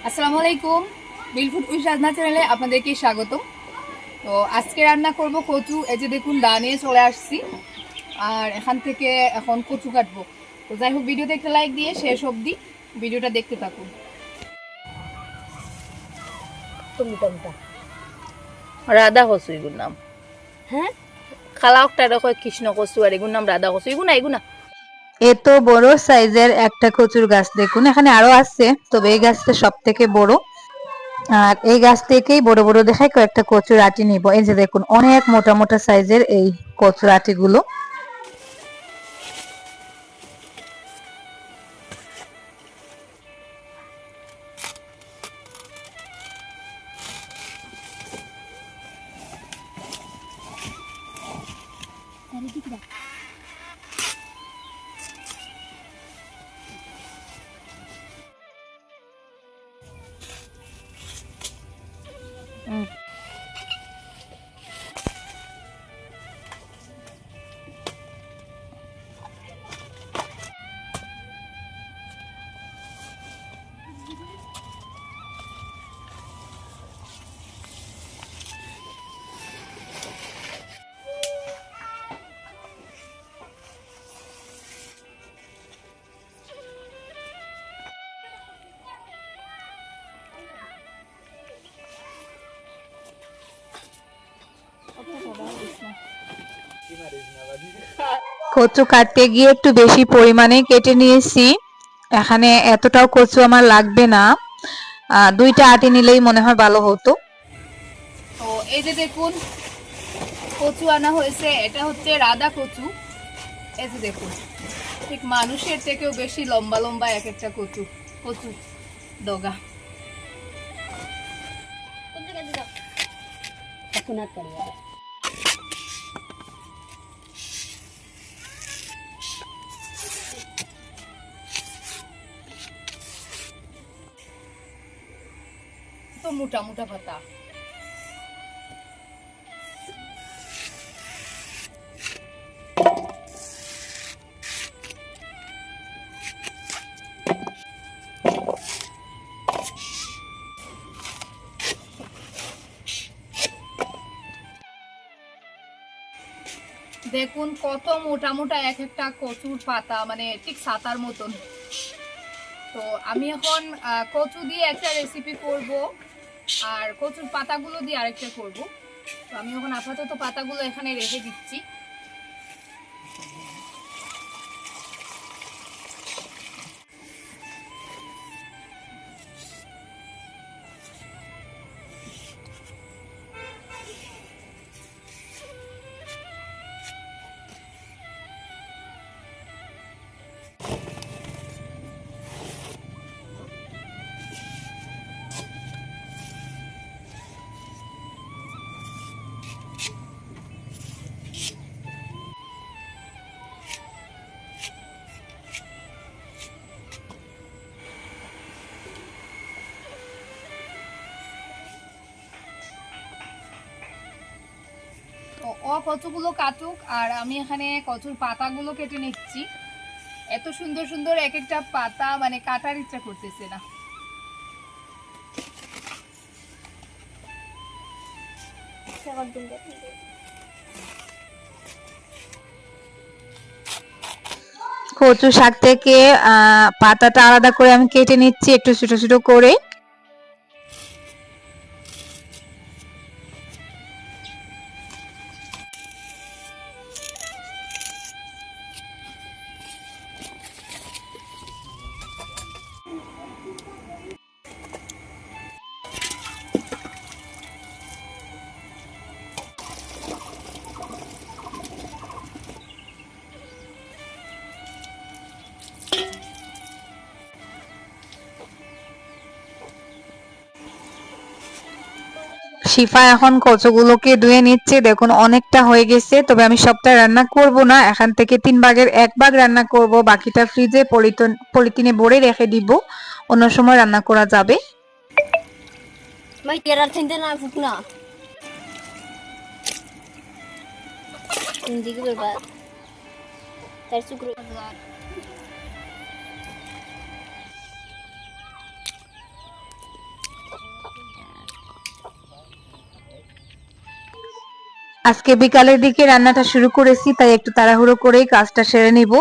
আসসালামু আলাইকুম, বিলফুড উইথ রাজনা চ্যানেলে আপনাদেরকে স্বাগতম। তো আজকে রান্না করব কচু। এই যে দেখুন, দা নিয়ে চলে আসছি, আর এখান থেকে এখন কচু কাটবো। তো যাই হোক, ভিডিওতে একটা লাইক দিয়ে শেষ অবধি ভিডিওটা দেখতে থাকুন। রাধা কচু এগুর নাম, হ্যাঁ, খালাকটা কয় কৃষ্ণ কচু, আর এগুর নাম রাধা কচু। এগুনা এগুনা এত বড় সাইজের একটা কচুর গাছ দেখুন, এখানে আরো আছে, তবে এই গাছটা সব থেকে বড়। আর এই গাছ থেকেই বড় বড় দেখায় কয়েকটা কচুর আটি নিব। এই যে দেখুন, অনেক মোটা মোটা সাইজের এই কচুর আটি গুলো। কচু কাটতে গিয়ে একটু বেশি পরিমাণে কেটে নিয়েছি। এখানে এতটাও কচু আমার লাগবে না, দুইটা আটি নিলেই মনে হয় ভালো হতো। তো এই যে দেখুন, কচু আনা হয়েছে। এটা হচ্ছে রাধা কচু। এই যে দেখুন, ঠিক মানুষের থেকেও বেশি লম্বা লম্বা এক একটা কচু, কচু ডগা। তো মোটা মোটা পাতা। দেখুন কত মোটা মোটা এক একটা কচুর পাতা, মানে ঠিক ছাতার মতন। তো আমি এখন কচু দিয়ে একটা রেসিপি করব, আর কচুর পাতাগুলো দিয়ে আরেকটা করব। তো আমি এখন আপাতত পাতাগুলো এখানে রেখে দিচ্ছি। তো কচুগুলো কাটুক, আর আমি এখানে কচুর পাতাগুলো কেটে নিচ্ছি। এত সুন্দর সুন্দর এক একটা পাতা, মানে কাটার ইচ্ছা করতেছে না। কচু শাক থেকে পাতাটা আলাদা করে আমি কেটে নিচ্ছি একটু ছোট ছোট করে। শিফা এখন কচুগুলোকে ধুয়ে নিচ্ছে। দেখুন অনেকটা হয়ে গেছে, তবে আমি সবটা রান্না করব না, এখান থেকে 3 ভাগের 1 ভাগ রান্না করব, বাকিটা ফ্রিজে পলিথিনে ভরে রেখে দিব, অন্য সময় রান্না করা যাবে। আজকে বিকালের দিকে রান্নাটা শুরু করেছি, তাই একটু তাড়াহুড়ো করেই কাজটা সেরে নিব।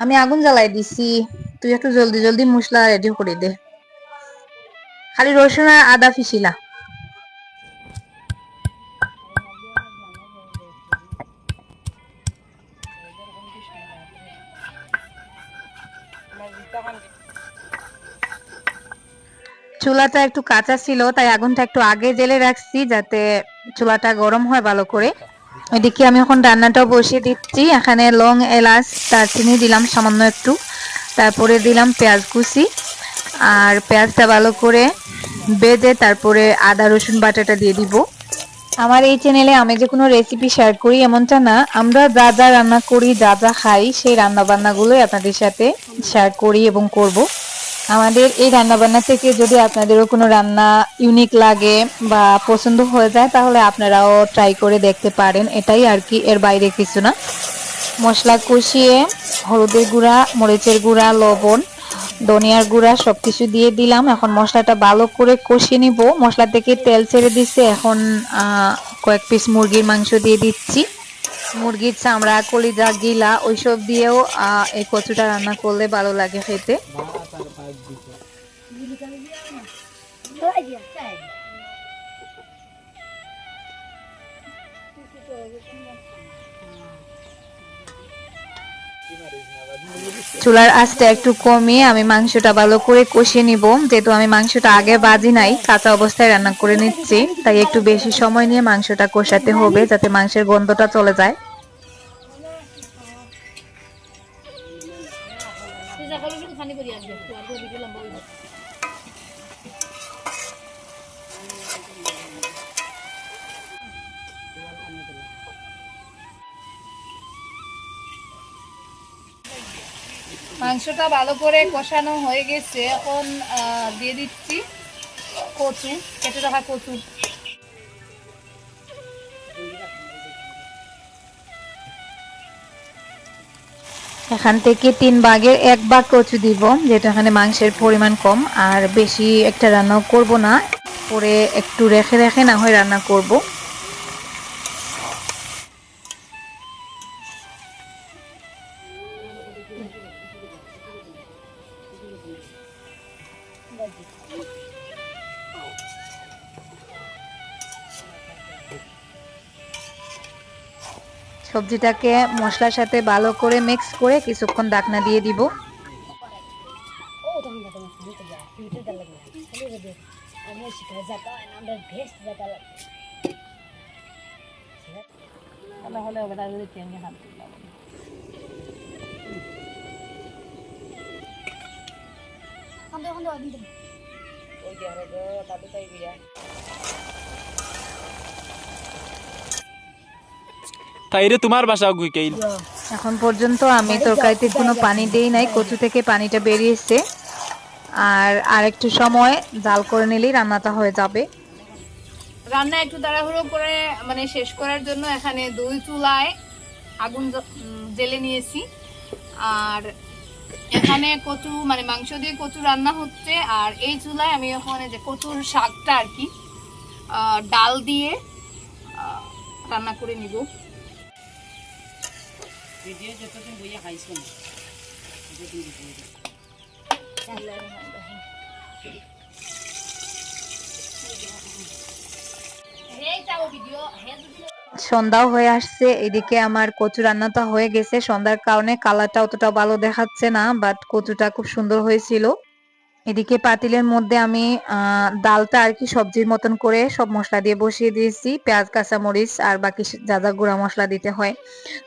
আমি আগুন জ্বালাই দিছি, তুই একটু জলদি জলদি মশলা রেডি করে দে। খালি রসুন আর আদা ফিসিলা। চুলাটা একটু কাঁচা ছিল, তাই আগুনটা একটু আগে জেলে রাখছি যাতে চুলাটা গরম হয় ভালো করে। এদিকে আমি এখন রান্নাটাও বসিয়ে দিচ্ছি। এখানে লং, এলাচ, দারচিনি দিলাম সামান্য একটু, তারপরে দিলাম পেঁয়াজ কুচি, আর পেঁয়াজটা ভালো করে বেজে তারপরে আদা রসুন বাটাটা দিয়ে দিব। আমার এই চ্যানেলে আমি যে কোনো রেসিপি শেয়ার করি এমনটা না, আমরা যা যা রান্না করি, যা যা খাই, সেই রান্না বান্নাগুলোই আপনাদের সাথে শেয়ার করি এবং করব। আমাদের এই রান্না বান্না থেকে যদি আপনাদেরও কোনো রান্না ইউনিক লাগে বা পছন্দ হয়ে যায়, তাহলে আপনারাও ট্রাই করে দেখতে পারেন, এটাই আর কি, এর বাইরে কিছু না। মশলা কষিয়ে হলুদের গুঁড়া, মরিচের গুঁড়া, লবণ, ধনিয়ার গুঁড়া সবকিছু দিয়ে দিলাম। এখন মশলাটা ভালো করে কষিয়ে নিব। মশলা থেকে তেল ছেড়ে দিচ্ছে। এখন কয়েক পিস মুরগির মাংস দিয়ে দিচ্ছি। মুরগির চামড়া, কলিজা, গিলা ওইসব দিয়েও এই কচুটা রান্না করলে ভালো লাগে খেতে। চুলার আঁচটা একটু কমিয়ে আমি মাংসটা ভালো করে কষিয়ে নিব। যেহেতু আমি মাংসটা আগে ভাজি নাই, কাঁচা অবস্থায় রান্না করে নিচ্ছি, তাই একটু বেশি সময় নিয়ে মাংসটা কষাতে হবে যাতে মাংসের গন্ধটা চলে যায়। মাংসটা ভালো করে কষানো হয়ে গেছে, এখন দিয়ে দিচ্ছি কচু, কেটে রাখা কচু। এখান থেকে 3 ভাগের 1 ভাগ কচু দিব, যেটা এখানে মাংসের পরিমাণ কম, আর বেশি একটা রান্না করব না, পরে একটু রেখে রেখে না হয় রান্না করব। সবজিটাকে মশলার সাথে ভালো করে মিক্স করে কিছুক্ষণ ঢাকনা দিয়ে দিব। তাইরে তোমার বাসা গুইকাইল। এখন পর্যন্ত আমি তরকারিতে কোনো পানি দেই নাই, কচু থেকে পানিটা বেরিয়েছে। আর একটু সময় জাল করে নিলেই রান্নাটা হয়ে যাবে। রান্না একটু তাড়াহুড়ো করে মানে শেষ করার জন্য এখানে 2 চুলায় আগুন জেলে নিয়েছি। আর এখানে কচু মানে মাংস দিয়ে কচু রান্না হচ্ছে, আর এই চুলায় আমি ওখানে যে কচুর শাকটা আর কি ডাল দিয়ে রান্না করে নিব। সন্ধ্যাও হয়ে আসছে, এদিকে আমার কচু রান্নাটা হয়ে গেছে। সন্ধ্যার কারণে কালারটা অতটা ভালো দেখাচ্ছে না, বাট কচুটা খুব সুন্দর হয়েছিল। এদিকে পাতিলের মধ্যে আমি ডালটা আর কি সবজির মতন করে সব মশলা দিয়ে বসিয়ে দিয়েছি, পেঁয়াজ, কাঁচামরিচ আর বাকি যা যা গুঁড়া মশলা দিতে হয়।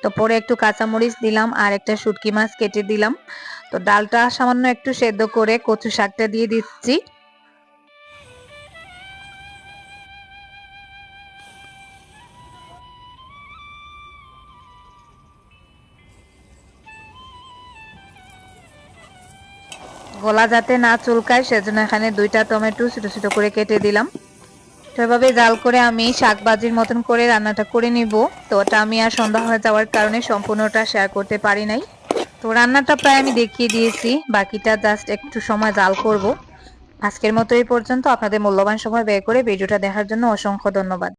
তো পরে একটু কাঁচামরিচ দিলাম আর একটা শুটকি মাছ কেটে দিলাম। তো ডালটা সামান্য একটু সেদ্ধ করে কচু শাকটা দিয়ে দিচ্ছি। গলা যাতে না চুলকায় সেজন্য এখানে 2টা টমেটো ছোট ছোট করে কেটে দিলাম। তো এভাবে জাল করে আমি শাক ভাজির মতন করে রান্নাটা করে নিব। তো ওটা আমি আর সন্ধ্যা হয়ে যাওয়ার কারণে সম্পূর্ণটা শেয়ার করতে পারি নাই। তো রান্নাটা প্রায় আমি দেখিয়ে দিয়েছি, বাকিটা জাস্ট একটু সময় জাল করব। আজকের মতো এই পর্যন্ত। আপনাদের মূল্যবান সময় ব্যয় করে ভিডিওটা দেখার জন্য অসংখ্য ধন্যবাদ।